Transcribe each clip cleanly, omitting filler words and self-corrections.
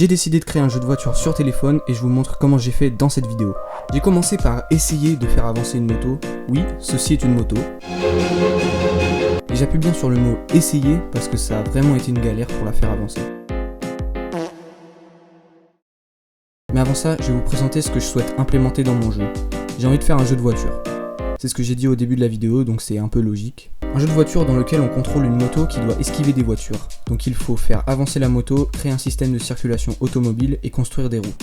J'ai décidé de créer un jeu de voiture sur téléphone et je vous montre comment j'ai fait dans cette vidéo. J'ai commencé par essayer de faire avancer une moto. Oui, ceci est une moto. Et j'appuie bien sur le mot essayer parce que ça a vraiment été une galère pour la faire avancer. Mais avant ça, je vais vous présenter ce que je souhaite implémenter dans mon jeu. J'ai envie de faire un jeu de voiture. C'est ce que j'ai dit au début de la vidéo, donc c'est un peu logique. Un jeu de voiture dans lequel on contrôle une moto qui doit esquiver des voitures. Donc il faut faire avancer la moto, créer un système de circulation automobile et construire des routes.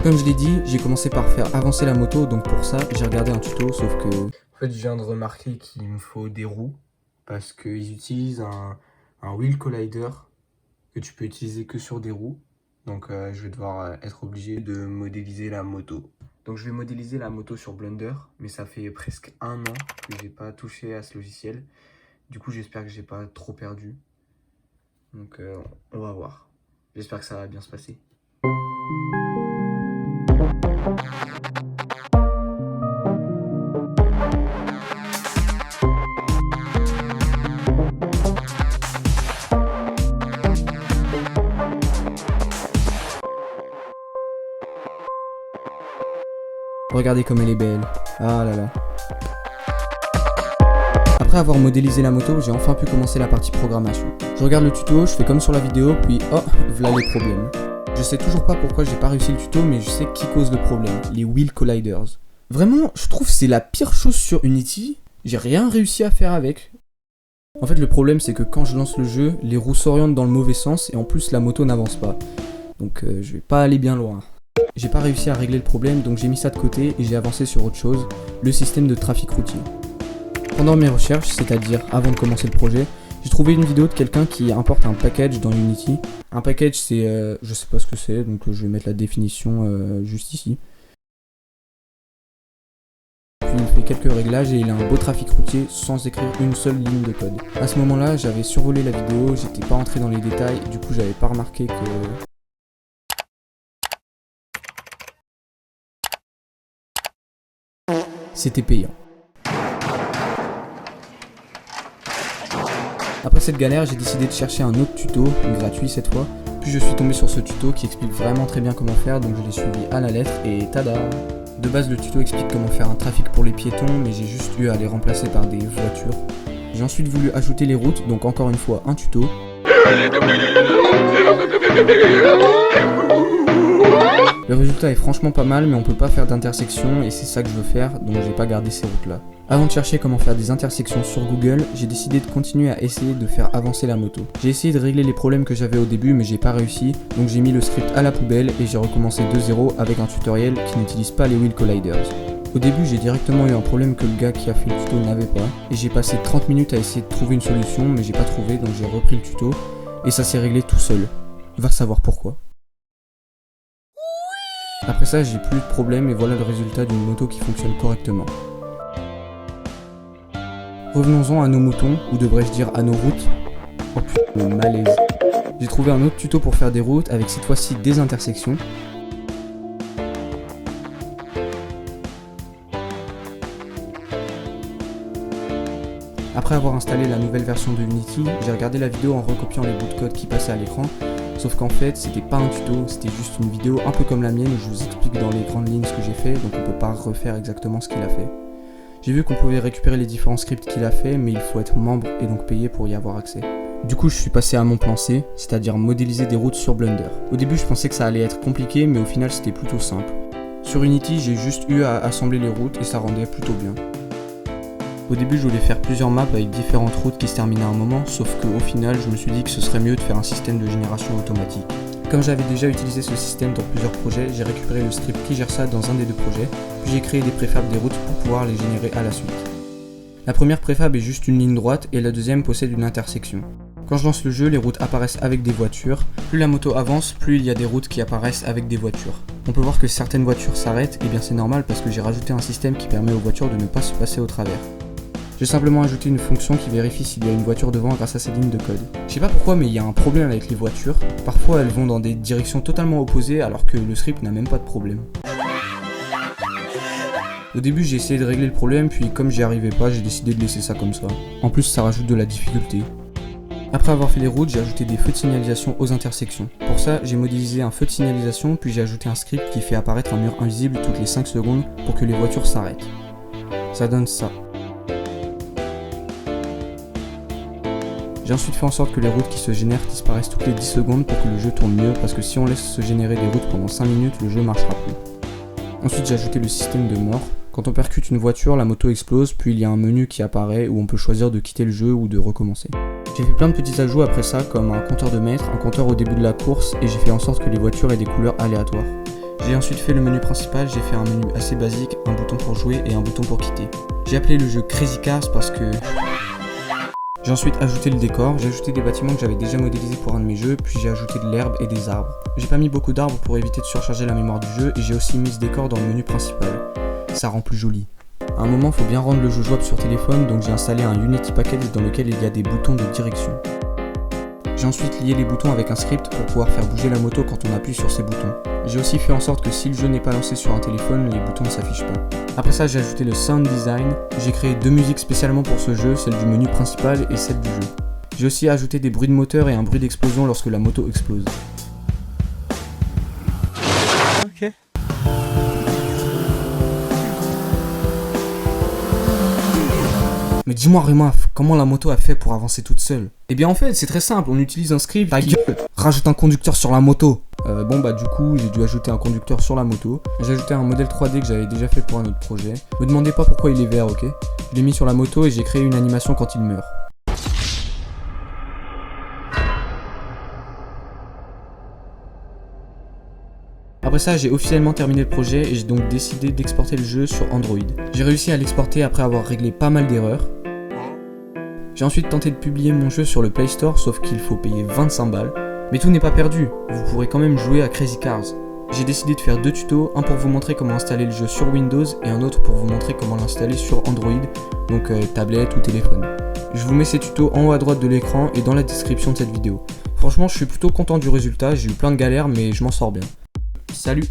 Comme je l'ai dit, j'ai commencé par faire avancer la moto, donc pour ça, j'ai regardé un tuto, sauf que... En fait, je viens de remarquer qu'il me faut des roues, parce qu'ils utilisent un wheel collider que tu peux utiliser que sur des roues. Donc je vais devoir être obligé de modéliser la moto. Donc je vais modéliser la moto sur Blender, mais ça fait presque un an que j'ai pas touché à ce logiciel. Du coup j'espère que j'ai pas trop perdu. Donc on va voir. J'espère que ça va bien se passer. Regardez comme elle est belle. Ah là là. Après avoir modélisé la moto, j'ai enfin pu commencer la partie programmation. Je regarde le tuto, je fais comme sur la vidéo, puis oh, voilà les problèmes. Je sais toujours pas pourquoi j'ai pas réussi le tuto, mais je sais qui cause le problème, les wheel colliders. Vraiment, je trouve que c'est la pire chose sur Unity, j'ai rien réussi à faire avec. En fait, le problème c'est que quand je lance le jeu, les roues s'orientent dans le mauvais sens et en plus la moto n'avance pas. Donc je vais pas aller bien loin. J'ai pas réussi à régler le problème, donc j'ai mis ça de côté et j'ai avancé sur autre chose, le système de trafic routier. Pendant mes recherches, c'est-à-dire avant de commencer le projet, j'ai trouvé une vidéo de quelqu'un qui importe un package dans Unity. Un package c'est, je sais pas ce que c'est, donc je vais mettre la définition juste ici. Puis il fait quelques réglages et il a un beau trafic routier sans écrire une seule ligne de code. À ce moment-là, j'avais survolé la vidéo, j'étais pas entré dans les détails, du coup j'avais pas remarqué que... c'était payant. Après cette galère, j'ai décidé de chercher un autre tuto, gratuit cette fois, puis je suis tombé sur ce tuto qui explique vraiment très bien comment faire, donc je l'ai suivi à la lettre et tada! De base, le tuto explique comment faire un trafic pour les piétons, mais j'ai juste eu à les remplacer par des voitures. J'ai ensuite voulu ajouter les routes, donc encore une fois un tuto. Le résultat est franchement pas mal, mais on peut pas faire d'intersection et c'est ça que je veux faire, donc j'ai pas gardé ces routes là. Avant de chercher comment faire des intersections sur Google, j'ai décidé de continuer à essayer de faire avancer la moto. J'ai essayé de régler les problèmes que j'avais au début, mais j'ai pas réussi, donc j'ai mis le script à la poubelle et j'ai recommencé de zéro avec un tutoriel qui n'utilise pas les wheel colliders. Au début, j'ai directement eu un problème que le gars qui a fait le tuto n'avait pas, et j'ai passé 30 minutes à essayer de trouver une solution, mais j'ai pas trouvé, donc j'ai repris le tuto, et ça s'est réglé tout seul. Va savoir pourquoi. Après ça, j'ai plus de problème et voilà le résultat d'une moto qui fonctionne correctement. Revenons-en à nos moutons, ou devrais-je dire à nos routes. Oh putain, le malaise. J'ai trouvé un autre tuto pour faire des routes avec cette fois-ci des intersections. Après avoir installé la nouvelle version de Unity, j'ai regardé la vidéo en recopiant les bouts de code qui passaient à l'écran. Sauf qu'en fait, c'était pas un tuto, c'était juste une vidéo un peu comme la mienne où je vous explique dans les grandes lignes ce que j'ai fait, donc on peut pas refaire exactement ce qu'il a fait. J'ai vu qu'on pouvait récupérer les différents scripts qu'il a fait, mais il faut être membre et donc payer pour y avoir accès. Du coup, je suis passé à mon plan C, c'est-à-dire modéliser des routes sur Blender. Au début, je pensais que ça allait être compliqué, mais au final, c'était plutôt simple. Sur Unity, j'ai juste eu à assembler les routes et ça rendait plutôt bien. Au début, je voulais faire plusieurs maps avec différentes routes qui se terminaient à un moment, sauf qu'au final, je me suis dit que ce serait mieux de faire un système de génération automatique. Comme j'avais déjà utilisé ce système dans plusieurs projets, j'ai récupéré le script qui gère ça dans un des deux projets, puis j'ai créé des préfabs des routes pour pouvoir les générer à la suite. La première préfab est juste une ligne droite et la deuxième possède une intersection. Quand je lance le jeu, les routes apparaissent avec des voitures. Plus la moto avance, plus il y a des routes qui apparaissent avec des voitures. On peut voir que certaines voitures s'arrêtent, et bien c'est normal parce que j'ai rajouté un système qui permet aux voitures de ne pas se passer au travers. J'ai simplement ajouté une fonction qui vérifie s'il y a une voiture devant grâce à ces lignes de code. Je sais pas pourquoi, mais il y a un problème avec les voitures. Parfois elles vont dans des directions totalement opposées alors que le script n'a même pas de problème. Au début j'ai essayé de régler le problème, puis comme j'y arrivais pas, j'ai décidé de laisser ça comme ça. En plus ça rajoute de la difficulté. Après avoir fait les routes, j'ai ajouté des feux de signalisation aux intersections. Pour ça, j'ai modélisé un feu de signalisation, puis j'ai ajouté un script qui fait apparaître un mur invisible toutes les 5 secondes pour que les voitures s'arrêtent. Ça donne ça. J'ai ensuite fait en sorte que les routes qui se génèrent disparaissent toutes les 10 secondes pour que le jeu tourne mieux, parce que si on laisse se générer des routes pendant 5 minutes, le jeu marchera plus. Ensuite, j'ai ajouté le système de mort. Quand on percute une voiture, la moto explose, puis il y a un menu qui apparaît où on peut choisir de quitter le jeu ou de recommencer. J'ai fait plein de petits ajouts après ça, comme un compteur de mètres, un compteur au début de la course, et j'ai fait en sorte que les voitures aient des couleurs aléatoires. J'ai ensuite fait le menu principal, j'ai fait un menu assez basique, un bouton pour jouer et un bouton pour quitter. J'ai appelé le jeu Crazy Cars parce que... J'ai ensuite ajouté le décor, j'ai ajouté des bâtiments que j'avais déjà modélisés pour un de mes jeux, puis j'ai ajouté de l'herbe et des arbres. J'ai pas mis beaucoup d'arbres pour éviter de surcharger la mémoire du jeu, et j'ai aussi mis ce décor dans le menu principal. Ça rend plus joli. À un moment, faut bien rendre le jeu jouable sur téléphone, donc j'ai installé un Unity Package dans lequel il y a des boutons de direction. J'ai ensuite lié les boutons avec un script pour pouvoir faire bouger la moto quand on appuie sur ces boutons. J'ai aussi fait en sorte que si le jeu n'est pas lancé sur un téléphone, les boutons ne s'affichent pas. Après ça, j'ai ajouté le sound design. J'ai créé 2 musiques spécialement pour ce jeu, celle du menu principal et celle du jeu. J'ai aussi ajouté des bruits de moteur et un bruit d'explosion lorsque la moto explose. Ok. Mais dis-moi Réma, comment la moto a fait pour avancer toute seule? Eh bien en fait, c'est très simple, on utilise un script qui rajoute un conducteur sur la moto. Du coup, j'ai dû ajouter un conducteur sur la moto. J'ai ajouté un modèle 3D que j'avais déjà fait pour un autre projet. Me demandez pas pourquoi il est vert, ok? Je l'ai mis sur la moto et j'ai créé une animation quand il meurt. Après ça, j'ai officiellement terminé le projet et j'ai donc décidé d'exporter le jeu sur Android. J'ai réussi à l'exporter après avoir réglé pas mal d'erreurs. J'ai ensuite tenté de publier mon jeu sur le Play Store, sauf qu'il faut payer 25 balles. Mais tout n'est pas perdu, vous pourrez quand même jouer à Crazy Cars. J'ai décidé de faire 2 tutos, un pour vous montrer comment installer le jeu sur Windows et un autre pour vous montrer comment l'installer sur Android, donc tablette ou téléphone. Je vous mets ces tutos en haut à droite de l'écran et dans la description de cette vidéo. Franchement, je suis plutôt content du résultat, j'ai eu plein de galères mais je m'en sors bien. Salut!